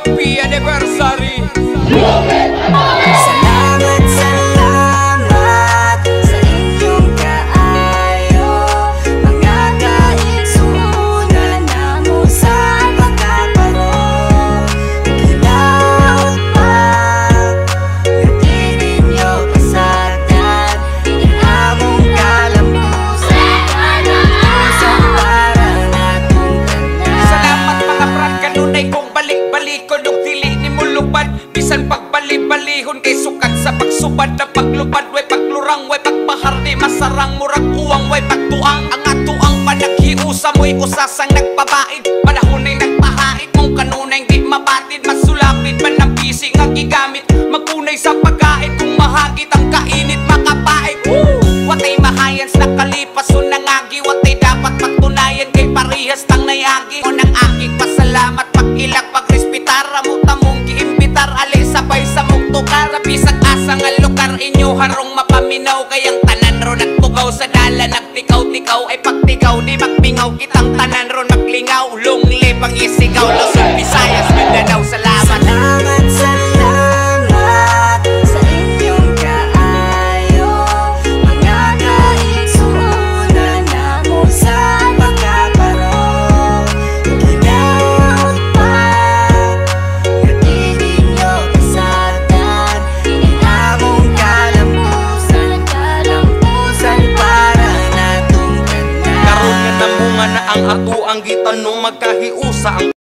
happy anniversary. Salamat, salamat sa inyong kaayo, mga kaigsunan namo sa pagkaparo. Ginaot pa, ngati ninyo pasagdan, inamong kalambusan, kalambusan para natong tanan. Salamat mga brad, kanunay kong balik-balikon ug dili ni mulupad. Bisan pagbali-balihon kay sukat sa pagsubad na paglupad. Way paglurang, way pagbahar di masarang murag uwang, way pagtuang. Ang atuang panaghiusa mo'y usasang nagpabait. Panahon'y nagpahait mong kanunay di mabatid. Masulapit man ang bisi nga gigamit, magkunay sa pagkait. Kung mahagit ang kainit makapait. Watay mahayans nakalipas o nangagi. Watay dapat pagtunayan kay parihas tang nayagi. O nang aking pasalamat pag-ilag pagrespitar. Ramot-among giimbitar ali sabay sa mong tukar. Sa bisag asa nga lugar inyo harong mapaminaw. Kayang tanan ron nagtugaw sa dala. Nagtikaw-tikaw ay pagtikaw di magmingaw. Kitang tanan ron maglingaw. Lungli pangisigaw Luzon, Visayas, Mindanao. Salamat. Salamat, salamat sa inyong kaayo, mga kaigsunan namo sa pagkaparo. Ginaot pa, ngati ninyo pasagdan, inamong kalambusan, kalambusan para natong tanan. Karon nga namunga na ang ato ang gitanong magkahiusa ang